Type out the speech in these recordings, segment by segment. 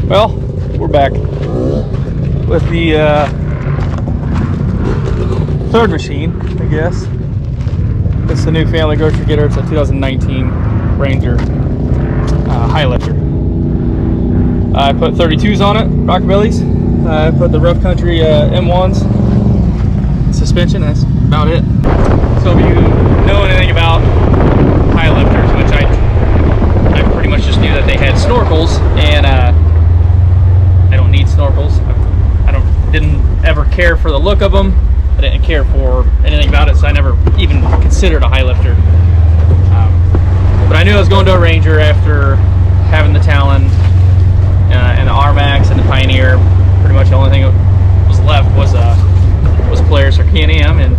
Well, we're back with the third machine, I guess. It's the new family grocery getter. It's a 2019 Ranger Highlifter. I put 32s on it, Rockabillys. I put the rough country M1s suspension. That's about it. So if you know anything about Highlifters, which I pretty much just knew that they had snorkels, and I don't need snorkels. I didn't ever care for the look of them. I didn't care for anything about it, so I never even considered a Highlifter. But I knew I was going to a Ranger after having the Talon and the Rmax and the Pioneer. Pretty much the only thing that was left was Polaris or Can-Am, and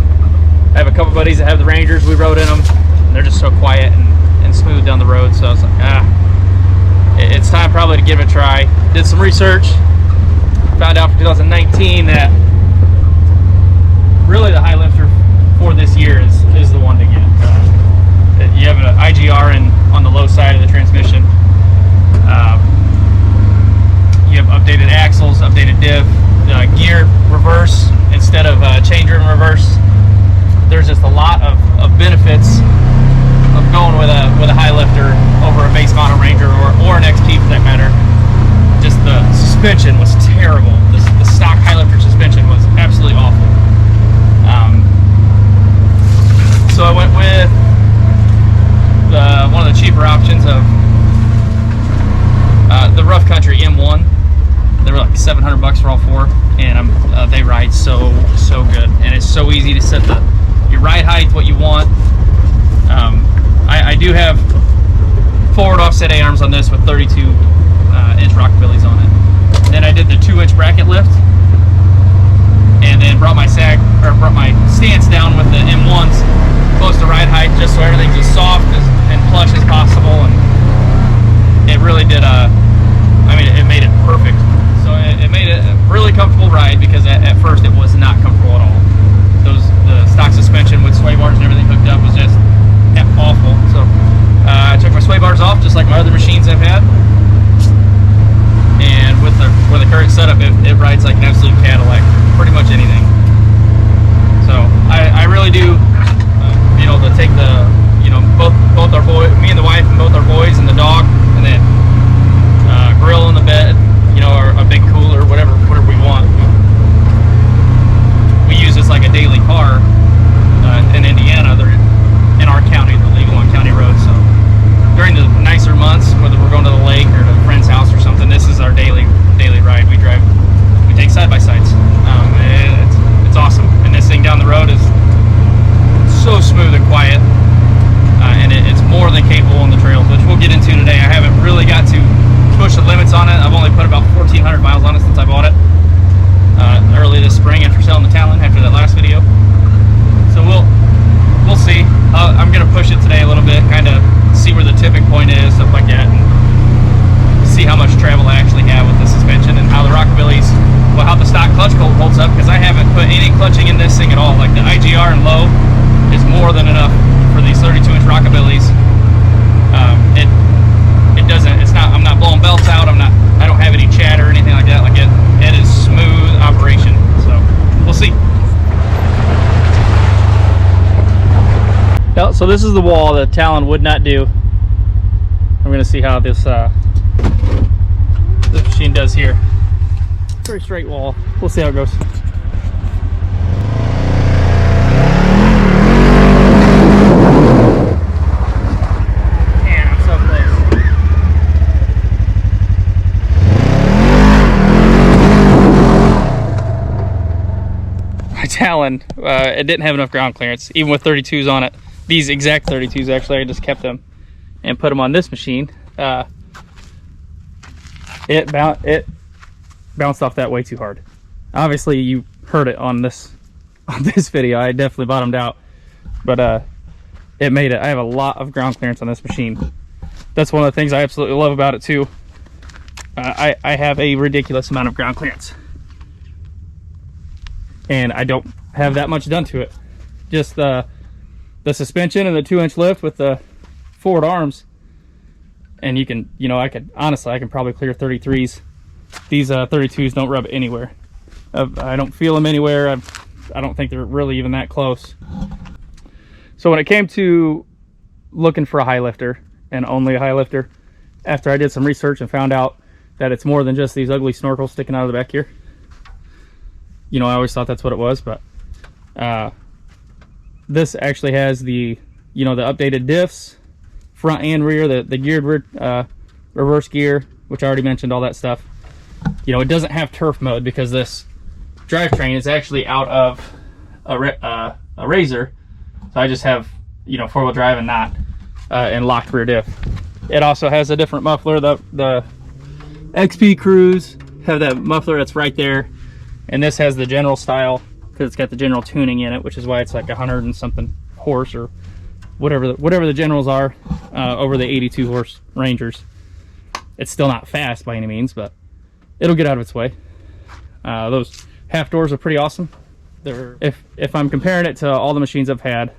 I have a couple buddies that have the Rangers. We rode in them, and they're just so quiet and smooth down the road. So I was like, it's time probably to give it a try. Did some research, found out for 2019 that really the Highlifter for this year is the one to get. You have an IGR on the low side of the transmission. You have updated axles, updated diff, gear reverse instead of change in reverse. There's just a lot of benefits of going with a Highlifter over a base model Ranger or an XP for that matter. Just the suspension was terrible. The stock Highlifter suspension was absolutely awful. So I went with one of the cheaper options of the rough country M1. They were like $700 for all four, and they ride so good, and it's so easy to set your ride height what you want. I do have forward offset A-arms on this with 32-inch Rockabillys on it. And then I did the 2-inch bracket lift, and then brought my stance down with the M1s close to ride height, just so everything's as soft and plush as possible. And it really did. It made it perfect. So it made it a really comfortable ride, because at first it was not comfortable at all. The stock suspension with sway bars and everything hooked up was just awful. So I took my sway bars off, just like my other machines I've had. And with the current setup, it rides like an absolute Cadillac, pretty much anything. So I really do, to take both our boys, me and the wife, and both our boys and the dog, and then grill in the bed, or a big cooler, whatever we want. We use this like a daily car in Indiana. They're in our county, they're legal on county roads. So during the nicer months, whether we're going to the lake or to a friend's house or something, this is our daily ride. We take side by sides. It's awesome, and this thing down the road is so smooth and quiet, and it's more than capable on the trails, which we'll get into today. I haven't really got to push the limits on it. I've only put about 1,400 miles on it since I bought it early this spring after selling the Talon after that last video. So we'll see. I'm gonna push it today a little bit, kind of see where the tipping point is, stuff like that, and see how much travel I actually have with the suspension, and how the Rockabillys, how the stock clutch holds up, because I haven't put any clutching in this thing at all. Like the IGR and low is more than enough for these 32-inch Rockabillys. It doesn't. It's not. I'm not blowing belts out. I don't have any chatter or anything like that. Like it is smooth operation. So we'll see. So this is the wall that Talon would not do. I'm going to see how this machine does here. Very straight wall. We'll see how it goes. Man, I'm so close. My Talon, it didn't have enough ground clearance, even with 32s on it. These exact 32s, actually, I just kept them and put them on this machine. It bounced off that way too hard. Obviously, you heard it on this video. I definitely bottomed out, but it made it. I have a lot of ground clearance on this machine. That's one of the things I absolutely love about it too. I have a ridiculous amount of ground clearance, and I don't have that much done to it. Just the suspension and the 2-inch lift with the forward arms, and you can, I can probably clear 33s These 32s don't rub anywhere. I don't feel them anywhere. I don't think they're really even that close. So when it came to looking for a Highlifter, and only a Highlifter, after I did some research and found out that it's more than just these ugly snorkels sticking out of the back here. You know, I always thought that's what it was, but this actually has the, you know, the updated diffs, front and rear, the geared reverse gear, which I already mentioned, all that stuff. You know, it doesn't have turf mode because this drivetrain is actually out of a Razor. So I just have, you know, four-wheel drive and not and locked rear diff. It also has a different muffler. The XP Crews have that muffler that's right there, and this has the general style because it's got the general tuning in it, which is why it's like 100 and something horse or whatever the generals are over the 82 horse Rangers. It's still not fast by any means, but it'll get out of its way. Those half doors are pretty awesome. If I'm comparing it to all the machines I've had,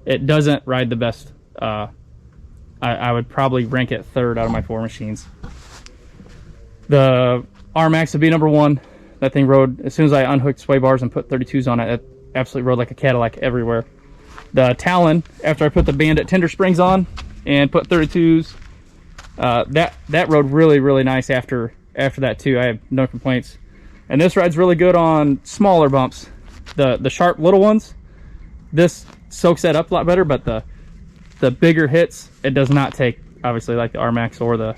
it doesn't ride the best. I would probably rank it third out of my 4 machines. The Rmax would be number 1. That thing rode, as soon as I unhooked sway bars and put 32s on it, it absolutely rode like a Cadillac everywhere. The Talon, after I put the Bandit tender springs on and put 32s, that rode really nice after that too. I have no complaints. And this rides really good on smaller bumps. The sharp little ones, this soaks that up a lot better, but the bigger hits, it does not take, obviously, like the Rmax or the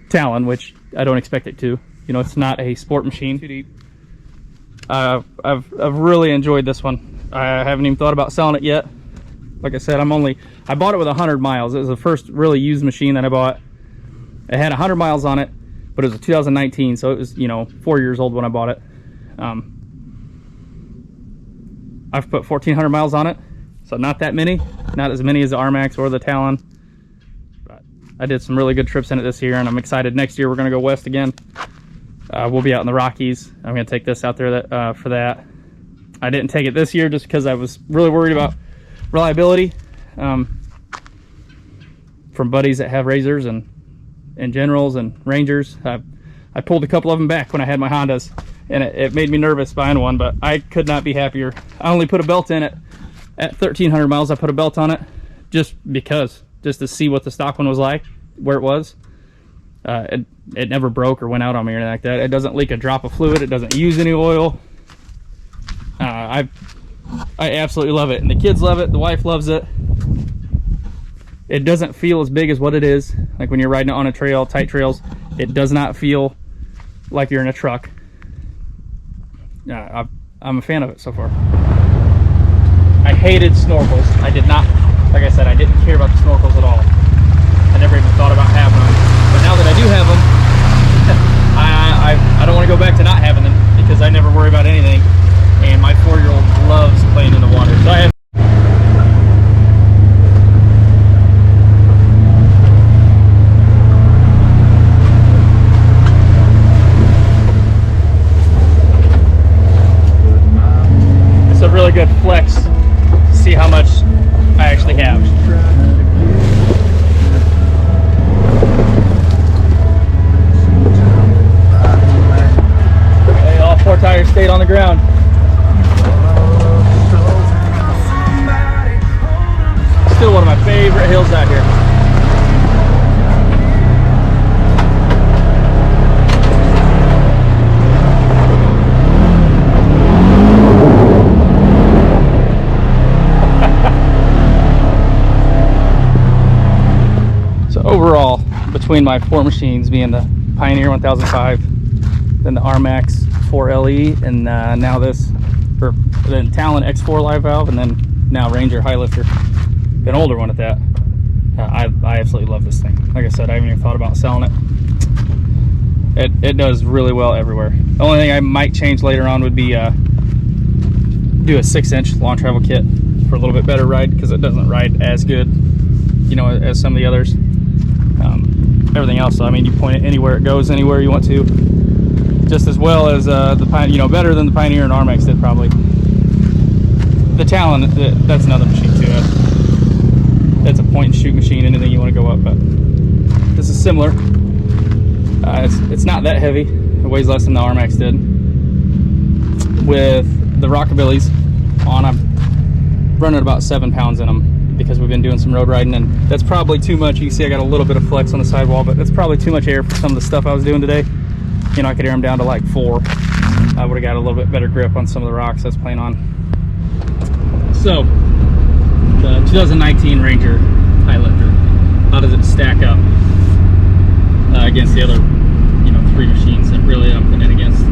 Talon, which I don't expect it to. You know, it's not a sport machine. Too deep. I've really enjoyed this one. I haven't even thought about selling it yet. Like I said, I bought it with 100 miles. It was the first really used machine that I bought. It had 100 miles on it, but it was a 2019, so it was, you know, 4 years old when I bought it. I've put 1,400 miles on it, so not that many. Not as many as the Rmax or the Talon. But I did some really good trips in it this year, and I'm excited. Next year we're going to go west again. We'll be out in the Rockies. I'm going to take this out there for that. I didn't take it this year just because I was really worried about reliability from buddies that have Razors and Generals and Rangers. I pulled a couple of them back when I had my Hondas, and it made me nervous buying one, but I could not be happier. I only put a belt in it at 1,300 miles. I put a belt on it just to see what the stock one was like, where it was. It never broke or went out on me or anything like that. It doesn't leak a drop of fluid. It doesn't use any oil. I absolutely love it, and the kids love it. The wife loves it. It doesn't feel as big as what it is. Like when you're riding it on a trail, tight trails, it does not feel like you're in a truck. I'm a fan of it so far. I hated snorkels. I did not, like I said, I didn't care about the snorkels at all. I never even thought about having them. But now that I do have them, I don't want to go back to not having them because I never worry about anything. And my 4-year-old loves playing in the water. So I have it's a really good flex to see how much I actually have. Okay, all 4 tires stayed on the ground. Still one of my favorite hills out here. So overall, between my 4 machines, being the Pioneer 1005, then the Rmax 4LE, and now this, or then Talon X4 live valve, and then now Ranger Highlifter. An older one at that. I absolutely love this thing. Like I said, I haven't even thought about selling it. It does really well everywhere. The only thing I might change later on would be do a 6-inch long travel kit for a little bit better ride, because it doesn't ride as good, you know, as some of the others. Everything else, I mean, you point it anywhere, it goes anywhere you want to, just as well as the Pioneer, you know, better than the Pioneer and Rmax did probably. The Talon, that's another machine too. That's a point and shoot machine, anything you want to go up, but this is similar. it's not that heavy. It weighs less than the Rmax did. With the Rockabillys on, I'm running about 7 pounds in them because we've been doing some road riding, and that's probably too much. You can see I got a little bit of flex on the sidewall, but that's probably too much air for some of the stuff I was doing today. You know, I could air them down to like 4. I would have got a little bit better grip on some of the rocks I was playing on. So, the 2019 Ranger Highlifter, how does it stack up against the other, you know, 3 machines that really I'm putting it against?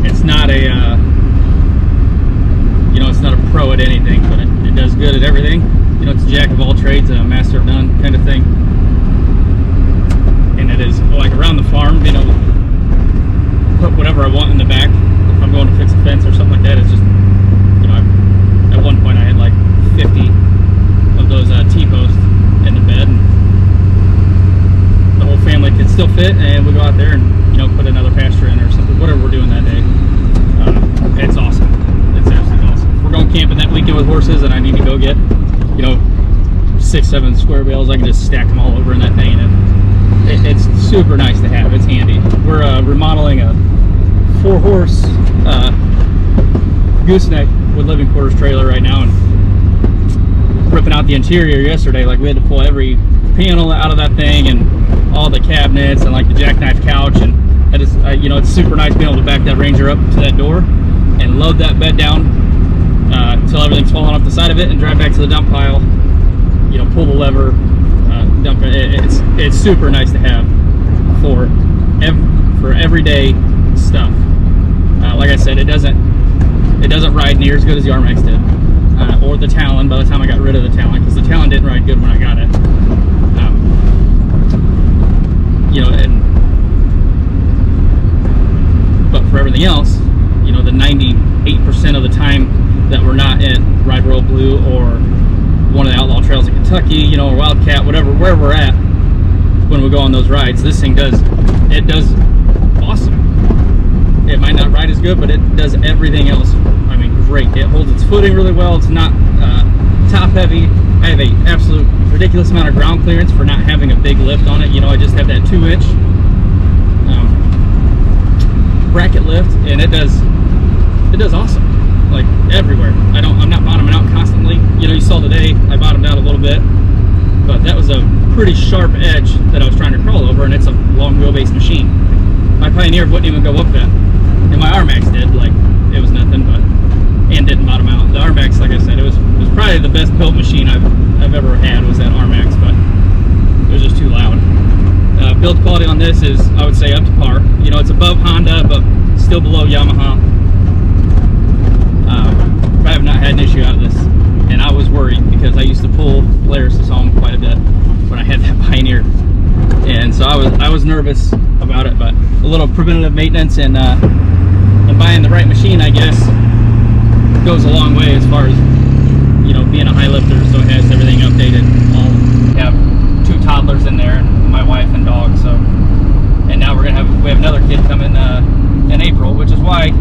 It's not a, you know, it's not a pro at anything, but it does good at everything. You know, it's a jack of all trades, a master of none kind of thing. And it is, like, around the farm, you know, put whatever I want in the back. If I'm going to fix a fence or something like that, it's just, you know, at one point I had like 50 of those T-posts in the bed, and the whole family could still fit, and we go out there and, you know, put another pasture in or something, whatever we're doing that day. It's awesome. It's absolutely awesome. If we're going camping that weekend with horses and I need to go get, you know, 6-7 square bales, I can just stack them all over in that thing, and it's super nice to have. It's handy. We're remodeling a 4-horse gooseneck with living quarters trailer right now, and ripping out the interior yesterday. Like, we had to pull every panel out of that thing and all the cabinets and like the jackknife couch, and that is, you know, it's super nice being able to back that Ranger up to that door and load that bed down until everything's falling off the side of it, and drive back to the dump pile, you know, pull the lever, dump it. It's super nice to have for everyday stuff. Like I said, it doesn't ride near as good as the Rmax did, or the Talon. By the time I got rid of the Talon, because the Talon didn't ride good when I got it. You know, but for everything else, you know, the 98% of the time that we're not in Ride Royal Blue or one of the outlaw trails in Kentucky, you know, or Wildcat, whatever, where we're at when we go on those rides, this thing does awesome. It might not ride as good, but it does everything else, I mean, great. It holds its footing really well. It's not top heavy. I have a absolute ridiculous amount of ground clearance for not having a big lift on it. You know, I just have that 2-inch bracket lift, and it does awesome, like everywhere. I'm not bottoming out constantly. You know, you saw today I bottomed out a little bit, but that was a pretty sharp edge that I was trying to crawl over, and it's a long wheelbase machine. My Pioneer wouldn't even go up that, and my Rmax did. Like, it was nothing, but, and didn't bottom out. The Rmax, like I said, it was probably the best built machine I've ever had, was that Rmax, but it was just too loud. Build quality on this is, I would say, up to par. You know, it's above Honda, but still below Yamaha. I have not had an issue out of this, and I was worried because I used to pull Polaris home quite a bit when I had that Pioneer, and so I was nervous about it. But a little preventative maintenance and buying the right machine, I guess, goes a long way as far as, you know, being a Highlifter. So it has everything updated. We have 2 toddlers in there, and my wife and dog. So, and now we have another kid coming in April, which is why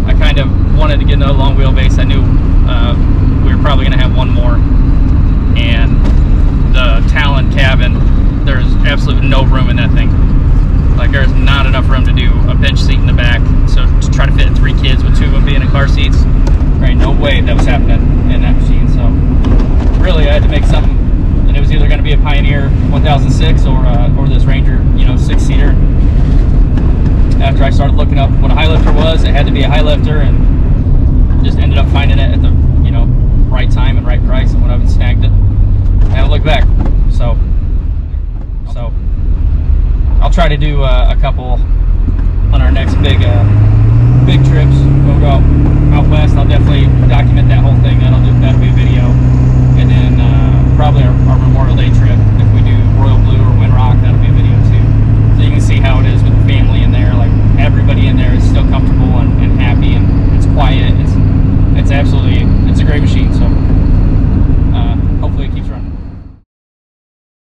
I kind of wanted to get another long wheelbase. I knew we were probably going to have one more, and the Talon cabin, there's absolutely no room in that thing. Like, there's not enough room to do a bench seat in the back. So to try to fit 3 kids with 2 of them being in car seats, there ain't no way that was happening in that machine. So really, I had to make something, and it was either going to be a Pioneer 1006 or this Ranger, you know, 6-seater. After I started looking up what a Highlifter was, it had to be a Highlifter, and just ended up finding it at the, you know, right time and right price, and went up and snagged it. I haven't looked back. So I'll try to do a couple on our next big trips. We'll go out west. I'll definitely document that whole thing. That'll be a video, and then probably our Memorial Day trip.